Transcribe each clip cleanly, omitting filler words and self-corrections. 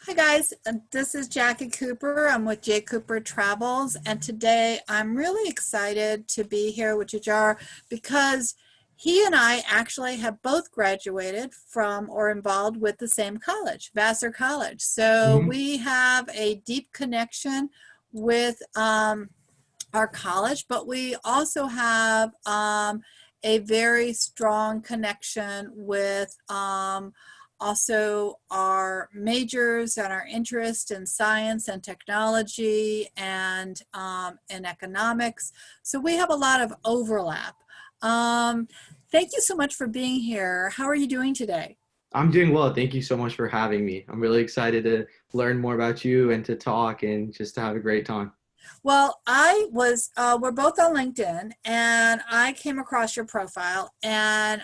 Hi guys, this is Jacqui Cooper. I'm with JCooperTravels, and today I'm really excited to be here with Jhujhar because he and I actually have both graduated from or involved with the same college, Vassar College. So hmm we have a deep connection with our college, but we also have a very strong connection with also our majors and our interest in science and technology and in economics. So we have a lot of overlap. Thank you so much for being here. How are you doing today? I'm doing well. Thank you so much for having me. I'm really excited to learn more about you and to talk and just to have a great time. Well, we're both on LinkedIn and I came across your profile and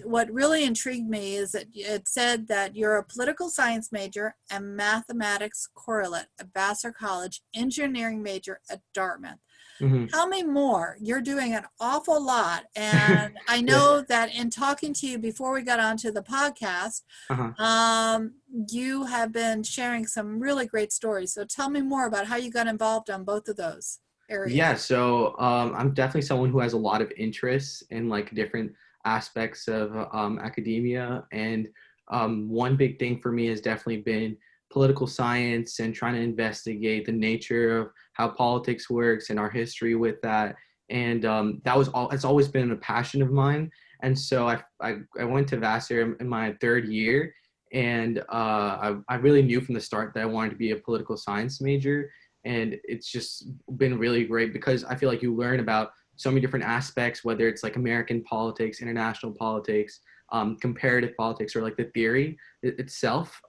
what really intrigued me is that it said that you're a political science major and mathematics correlate at Vassar College, engineering major at Dartmouth. hmm Tell me more. You're doing an awful lot. And I Yeah. know that in talking to you before we got onto the podcast, Uh-huh. um, you have been sharing some really great stories. So tell me more about how you got involved on both of those Yeah, areas. so I'm definitely someone who has a lot of interests in like different aspects of academia, and one big thing for me has definitely been political science and trying to investigate the nature of how politics works and our history with that. And that was all. It's always been a passion of mine. And so I went to Vassar in my third year, and I really knew from the start that I wanted to be a political science major, and it's just been really great because I feel like you learn about so many different aspects, whether it's like American politics, international politics, comparative politics, or like the theory itself.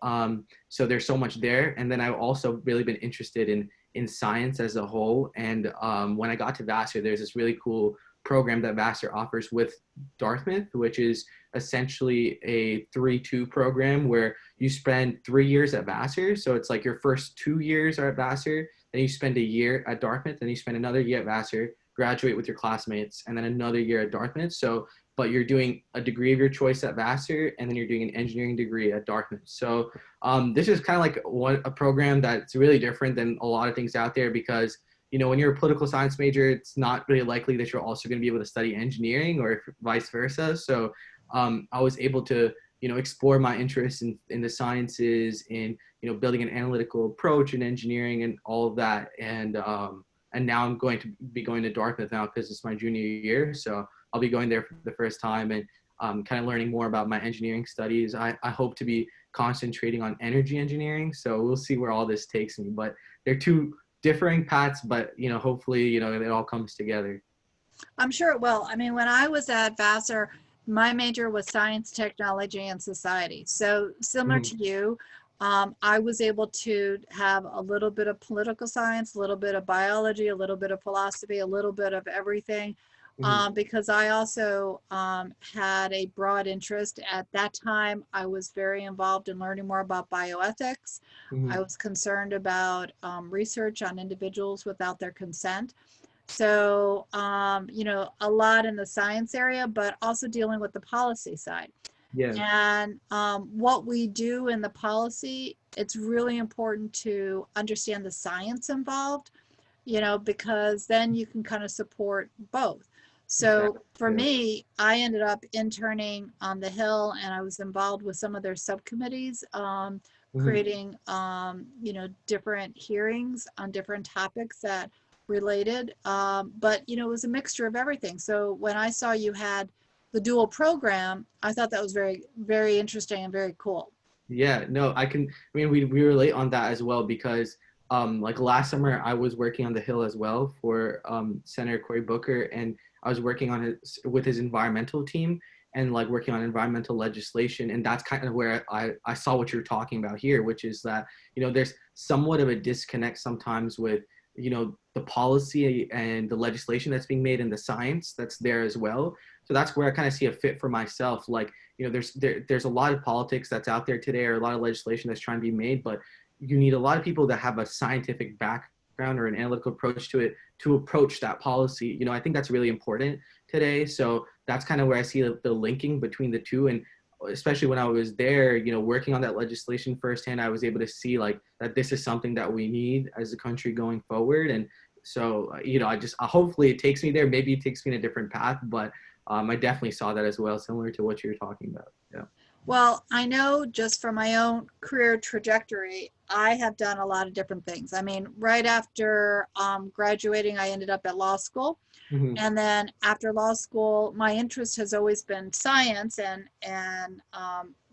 So there's so much there. And then I've also really been interested in science as a whole. And when I got to Vassar, there's this really cool program that Vassar offers with Dartmouth, which is essentially a 3-2 program where you spend 3 years at Vassar. So it's like your first 2 years are at Vassar, then you spend a year at Dartmouth, then you spend another year at Vassar, graduate with your classmates, and then another year at Dartmouth. So, but you're doing a degree of your choice at Vassar, and then you're doing an engineering degree at Dartmouth. So, this is kind of like a program that's really different than a lot of things out there because when you're a political science major, it's not really likely that you're also going to be able to study engineering or vice versa. So, I was able to explore my interest in the sciences, in building an analytical approach in engineering and all of that. And now I'm going to be going to Dartmouth now because it's my junior year. So I'll be going there for the first time and kind of learning more about my engineering studies. I hope to be concentrating on energy engineering. So we'll see where all this takes me. But they're two differing paths, but hopefully, it all comes together. I'm sure it will. I mean, when I was at Vassar, my major was science, technology, and society. So similar Mhm, to you, I was able to have a little bit of political science, a little bit of biology, a little bit of philosophy, a little bit of everything, mhm, because I also had a broad interest. At that time, I was very involved in learning more about bioethics. I mhm. was concerned about research on individuals without their consent. So, a lot in the science area, but also dealing with the policy side. Yeah. And what we do in the policy, it's really important to understand the science involved, because then you can kind of support both. So Exactly. for Yeah. me, I ended up interning on the Hill and I was involved with some of their subcommittees, Mhm. creating, different hearings on different topics that related. But, it was a mixture of everything. So when I saw you had the dual program, I thought that was very, very interesting and very cool. Yeah, no, I mean, we relate on that as well because, like last summer, I was working on the Hill as well for Senator Cory Booker, and I was working on with his environmental team and like working on environmental legislation, and that's kind of where I saw what you're talking about here, which is that there's somewhat of a disconnect sometimes with the policy and the legislation that's being made and the science that's there as well. So that's where I kind of see a fit for myself, like there's a lot of politics that's out there today, or a lot of legislation that's trying to be made, but you need a lot of people that have a scientific background or an analytical approach to it to approach that policy. I think that's really important today. So that's kind of where I see the linking between the two. And especially when I was there, working on that legislation firsthand, I was able to see like that this is something that we need as a country going forward. And so, hopefully it takes me there. Maybe it takes me in a different path, but I definitely saw that as well, similar to what you're talking about. Yeah. Well, I know just from my own career trajectory, I have done a lot of different things. I mean, right after graduating, I ended up at law school. Hmm. And then after law school, my interest has always been science and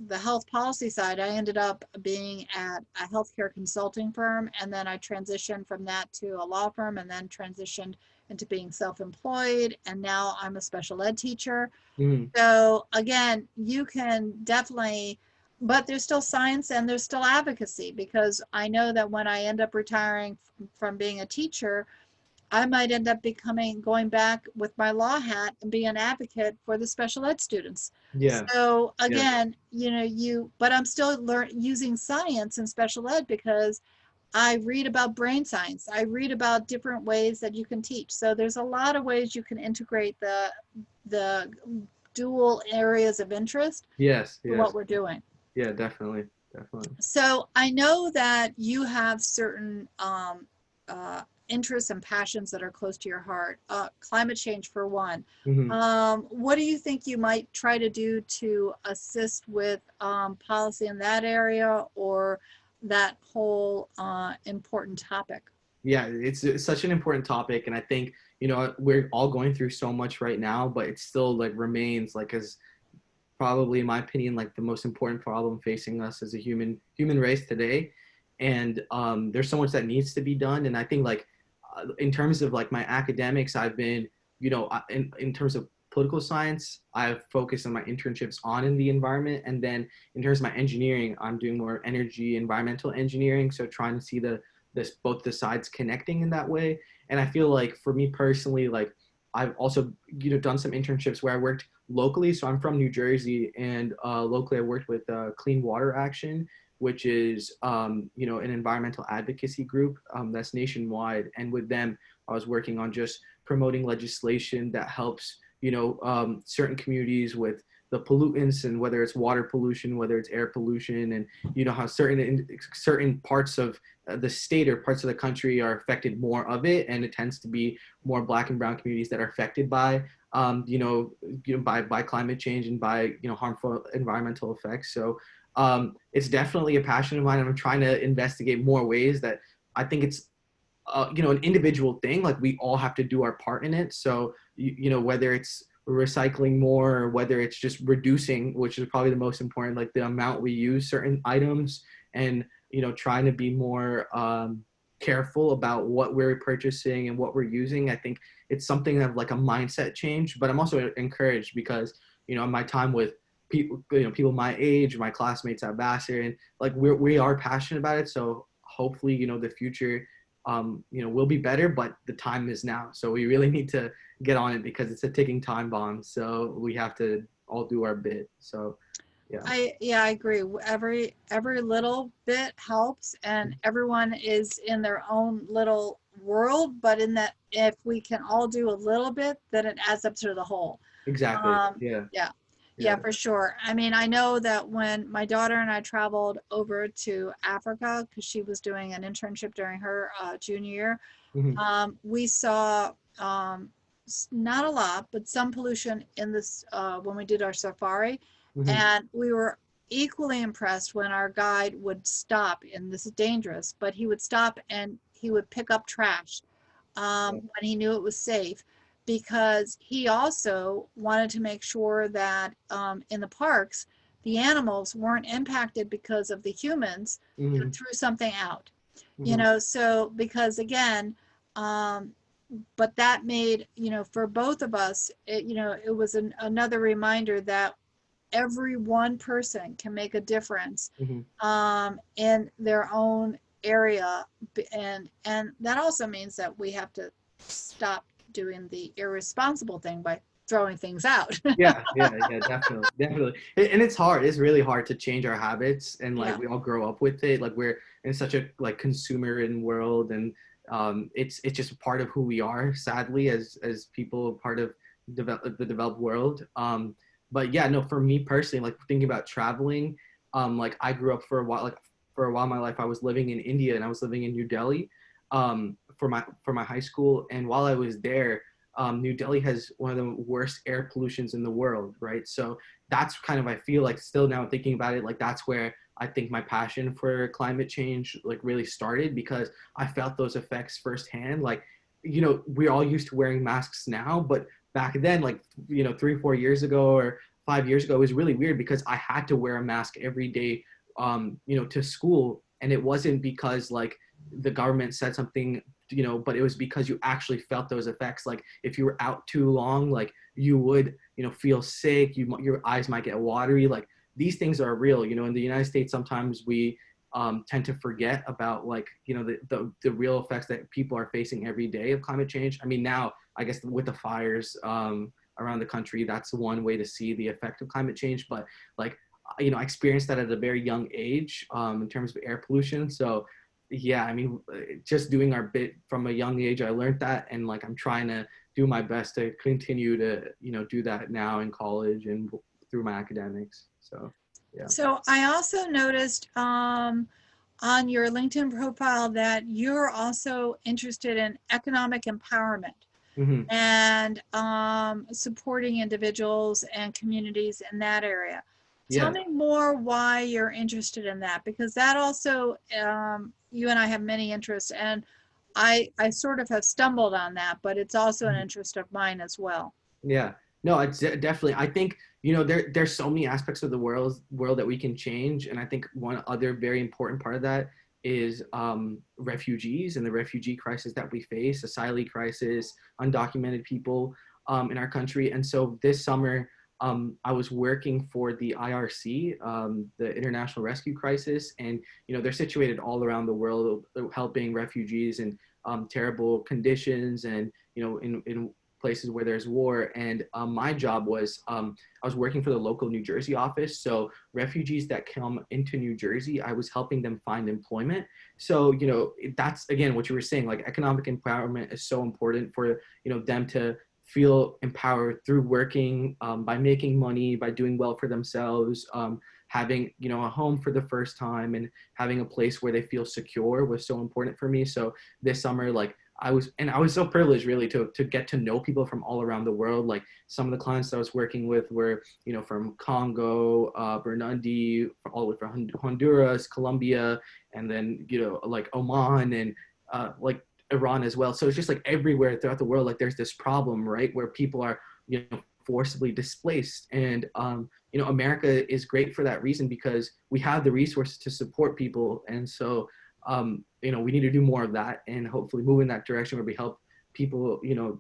the health policy side. I ended up being at a healthcare consulting firm, and then I transitioned from that to a law firm, and then transitioned into being self-employed. And now I'm a special ed teacher. Hmm. So again, you can definitely, but there's still science and there's still advocacy, because I know that when I end up retiring from being a teacher, I might end up going back with my law hat and be an advocate for the special ed students. Yeah. So Yeah. again, but I'm still using science in special ed, because I read about brain science. I read about different ways that you can teach. So there's a lot of ways you can integrate the dual areas of interest Yes. to Yes. what we're doing. Yeah. Definitely. Definitely. So I know that you have certain interests and passions that are close to your heart. Climate change, for one. Hmm. What do you think you might try to do to assist with policy in that area, or that whole important topic? Yeah, it's such an important topic, and I think we're all going through so much right now, but it still like remains like as probably in my opinion like the most important problem facing us as a human race today. And there's so much that needs to be done. And I think like in terms of like my academics, I've been in terms of political science, I've focused on my internships on in the environment. And then in terms of my engineering, I'm doing more energy environmental engineering, so trying to see this both the sides connecting in that way. And I feel like for me personally, like I've also done some internships where I worked locally. So I'm from New Jersey, and locally I worked with Clean Water Action, which is an environmental advocacy group that's nationwide. And with them, I was working on just promoting legislation that helps certain communities with the pollutants, and whether it's water pollution, whether it's air pollution, and how certain parts of the state or parts of the country are affected more of it, and it tends to be more Black and brown communities that are affected by by climate change and by harmful environmental effects. So it's definitely a passion of mine. I'm trying to investigate more ways that I think it's an individual thing. Like we all have to do our part in it. So whether it's recycling more, or whether it's just reducing, which is probably the most important, like the amount we use certain items, and trying to be more careful about what we're purchasing and what we're using. I think it's something of like a mindset change. But I'm also encouraged because in my time with people my age, my classmates at Vassar, and like we are passionate about it. So hopefully the future will be better, but the time is now. So we really need to get on it, because it's a ticking time bomb. So we have to all do our bit. So yeah. I agree. Every little bit helps, and everyone is in their own little world, but in that, if we can all do a little bit, then it adds up to the whole. Exactly. Yeah. Yeah, yeah, Yeah. for sure. I mean, I know that when my daughter and I traveled over to Africa, because she was doing an internship during her junior year, Hmm. we saw not a lot, but some pollution in this when we did our safari. Hmm. And we were equally impressed when our guide would stop, and this is dangerous, but he would stop and he would pick up trash when he knew it was safe, because he also wanted to make sure that in the parks, the animals weren't impacted because of the humans who Hmm. threw something out. Hmm. So because again, um, but that made, for both of us, it was another reminder that every one person can make a difference Hmm. in their own area. And that also means that we have to stop doing the irresponsible thing by throwing things out. Yeah, yeah, yeah, definitely, definitely. And it's hard. It's really hard to change our habits, and like Yeah. we all grow up with it. Like we're in such a like consumer-ridden world, and it's just part of who we are. Sadly, as people, part of the developed world. But yeah, no, for me personally, like thinking about traveling, like I grew up for a while, like for a while in my life, I was living in India and I was living in New Delhi, for my high school. And while I was there, New Delhi has one of the worst air pollutions in the world, right? So that's kind of, I feel like still now thinking about it, like that's where I think my passion for climate change like really started, because I felt those effects firsthand. Like, we're all used to wearing masks now, but back then, like, 3 4 years ago or 5 years ago, it was really weird because I had to wear a mask every day, to school. And it wasn't because like the government said something, but it was because you actually felt those effects. Like if you were out too long, like you would, feel sick, your eyes might get watery. Like these things are real. In the United States, sometimes we tend to forget about, like, the real effects that people are facing every day of climate change. I mean, now I guess with the fires around the country, that's one way to see the effect of climate change. But like, I experienced that at a very young age, in terms of air pollution. So yeah, I mean, just doing our bit from a young age, I learned that, and like I'm trying to do my best to continue to do that now in college and through my academics. So yeah. So I also noticed on your LinkedIn profile that you're also interested in economic empowerment Hmm. and supporting individuals and communities in that area. Tell Yeah. me more why you're interested in that, because that also, you and I have many interests, and I sort of have stumbled on that, but it's also an interest of mine as well. Yeah. No, it's definitely. I think, there's so many aspects of the world that we can change, and I think one other very important part of that is refugees and the refugee crisis that we face, asylum crisis, undocumented people in our country. And so this summer, I was working for the IRC, the International Rescue Crisis, and they're situated all around the world, helping refugees in terrible conditions, and in places where there's war. And my job was, I was working for the local New Jersey office. So refugees that come into New Jersey, I was helping them find employment. So that's again what you were saying. Like economic empowerment is so important for them to feel empowered through working, by making money, by doing well for themselves, having a home for the first time, and having a place where they feel secure was so important for me. So this summer, like I was so privileged really to get to know people from all around the world. Like some of the clients I was working with were, from Congo, Burundi, all the way from Honduras, Colombia, and then, like Oman, and like Iran as well. So it's just like everywhere throughout the world, like there's this problem, right, where people are, forcibly displaced. And, America is great for that reason, because we have the resources to support people. And so, we need to do more of that, and hopefully move in that direction where we help people,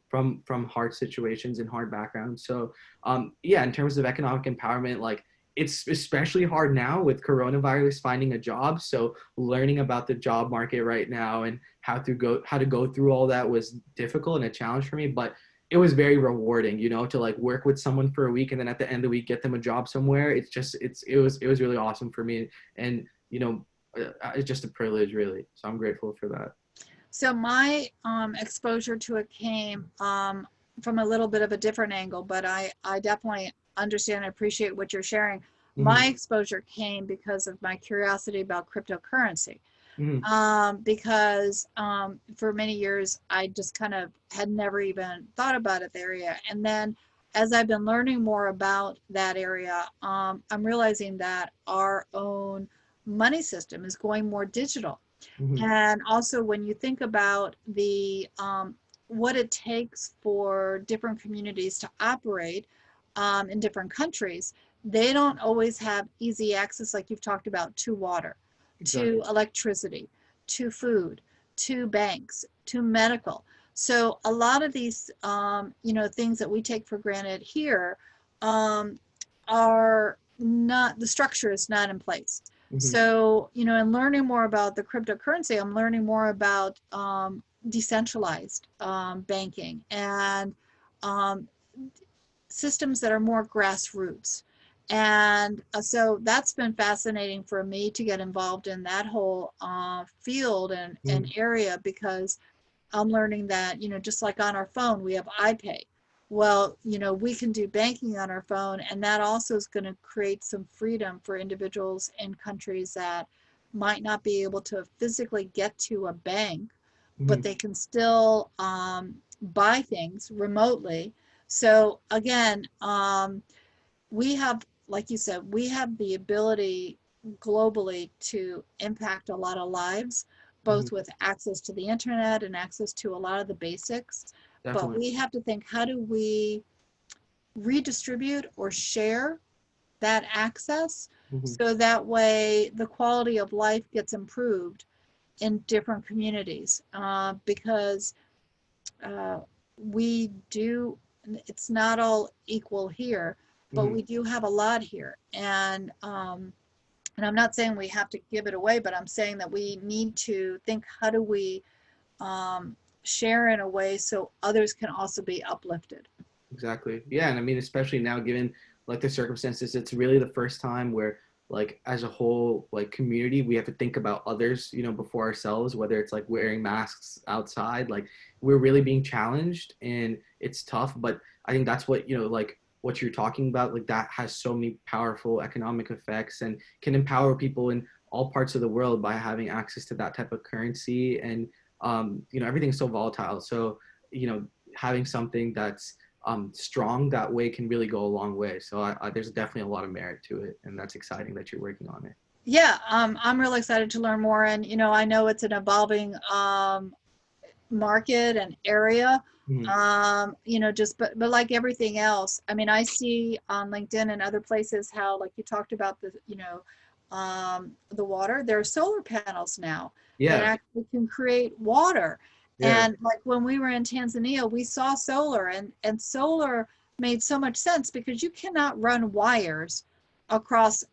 from hard situations and hard backgrounds. So, yeah, in terms of economic empowerment, like it's especially hard now with coronavirus finding a job. So learning about the job market right now and how to go through all that was difficult and a challenge for me, but it was very rewarding, to like work with someone for a week and then at the end of the week get them a job somewhere. It was really awesome for me. And it's just a privilege, really. So I'm grateful for that. So my exposure to it came from a little bit of a different angle, but I definitely understand and appreciate what you're sharing. Hmm. My exposure came because of my curiosity about cryptocurrency. Hmm. Because for many years I just kind of had never even thought about it, the area. And then as I've been learning more about that area, I'm realizing that our own money system is going more digital. Hmm. And also when you think about the what it takes for different communities to operate in different countries, they don't always have easy access, like you've talked about, to water, to Exactly. electricity, to food, to banks, to medical. So a lot of these, things that we take for granted here um, are not, the structure is not in place. Hmm. So, in learning more about the cryptocurrency, I'm learning more about decentralized banking and um, systems that are more grassroots. And so that's been fascinating for me to get involved in that whole field and Hmm. area, because I'm learning that, just like on our phone, we have iPay. well, we can do banking on our phone, and that also is going to create some freedom for individuals in countries that might not be able to physically get to a bank, but Mhm. they can still buy things remotely. So again, we have, like you said, we have the ability globally to impact a lot of lives, Mhm. both with access to the internet and access to a lot of the basics. But Definitely. we have to think, how do we redistribute or share that access Mhm. so that way the quality of life gets improved in different communities? Because uh, we do, it's not all equal here, but Mhm. we do have a lot here. And I'm not saying we have to give it away, but I'm saying that we need to think, how do we um, share in a way so others can also be uplifted? Exactly. Yeah, and I mean, especially now, given like the circumstances, it's really the first time where, like, as a whole, like community, we have to think about others, before ourselves. Whether it's like wearing masks outside, like we're really being challenged, and it's tough. But I think that's what like what you're talking about, like that has so many powerful economic effects and can empower people in all parts of the world by having access to that type of currency. And everything's so volatile. So having something that's strong that way can really go a long way. So there's definitely a lot of merit to it, and that's exciting that you're working on it. Yeah, I'm really excited to learn more. And, I know it's an evolving market and area. Mhm. But like everything else, I mean, I see on LinkedIn and other places how, like you talked about the water, there are solar panels now that Yeah, actually can create water. yeah, And like when we were in Tanzania, we saw solar, and solar made so much sense because you cannot run wires across,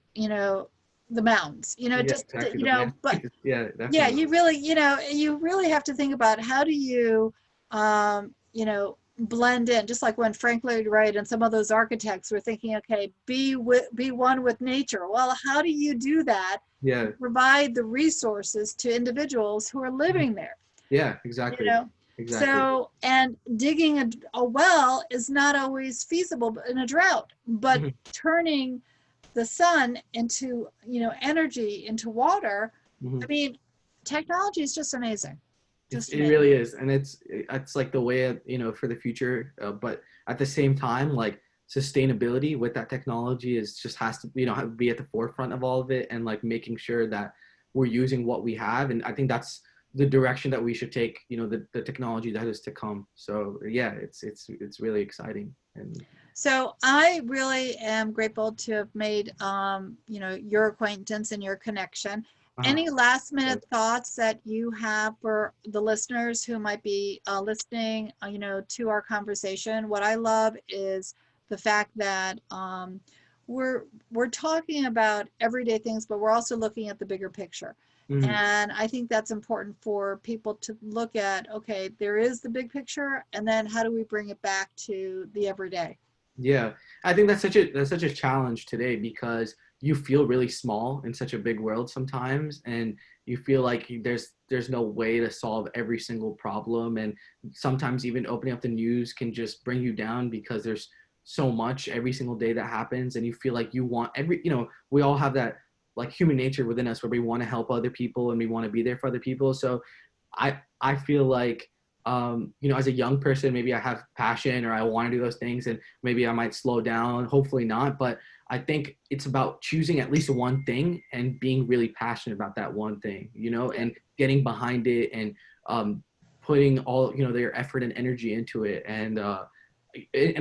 the mountains, yeah, just, exactly. The land, but yeah, yeah, definitely. you really have to think about how do you, blend in, just like when Frank Lloyd Wright and some of those architects were thinking, okay, be one with nature. Well, how do you do that Yeah, and provide the resources to individuals who are mhm. living there? Yeah, You exactly, know, exactly. so, and digging a well is not always feasible in a drought, but Mhm. turning the sun into, energy into water. I Mhm. mean, technology is just amazing, just It amazing. really is, and it's like the way for the future. But at the same time, like sustainability with that technology is just has to be at the forefront of all of it, and like making sure that we're using what we have. And I think that's the direction that we should take. The technology that is to come. So yeah, it's really exciting. And So I really am grateful to have made, your acquaintance and your connection. uh Any last minute thoughts that you have for the listeners who might be listening, to our conversation? What I love is the fact that we're talking about everyday things, but we're also looking at the bigger picture. mhm. And I think that's important for people to look at. Okay, there is the big picture, and then how do we bring it back to the everyday? Yeah, I think that's such a challenge today because you feel really small in such a big world sometimes, and you feel like there's no way to solve every single problem, and sometimes even opening up the news can just bring you down because there's so much every single day that happens, and you feel like you want we all have that like human nature within us where we want to help other people and we want to be there for other people. So I feel like as a young person, maybe I have passion or I want to do those things, and maybe I might slow down. Hopefully not, but I think it's about choosing at least one thing and being really passionate about that one thing, Yeah. and getting behind it and um, putting all their effort and energy into it, and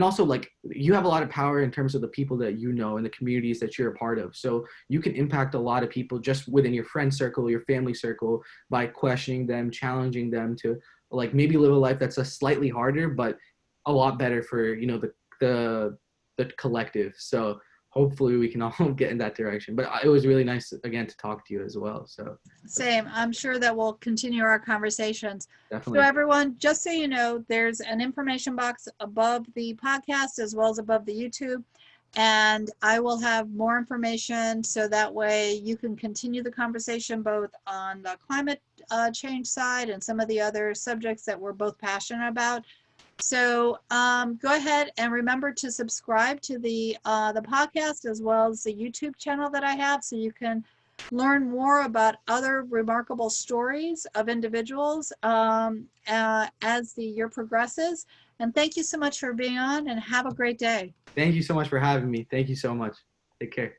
also like you have a lot of power in terms of the people that and the communities that you're a part of, so you can impact a lot of people just within your friend circle, your family circle, by questioning them, challenging them to like maybe live a life that's a slightly harder but a lot better for the the collective. So hopefully we can all get in that direction. But it was really nice again to talk to you as well. So that's Same. I'm sure that we'll continue our conversations. So definitely. everyone, just so you know, there's an information box above the podcast as well as above the YouTube. And I will have more information so that way you can continue the conversation both on the climate change side and some of the other subjects that we're both passionate about. So go ahead and remember to subscribe to the podcast as well as the YouTube channel that I have, so you can learn more about other remarkable stories of individuals as the year progresses. And thank you so much for being on, and have a great day. Thank you so much for having me. Thank you so much. Take care.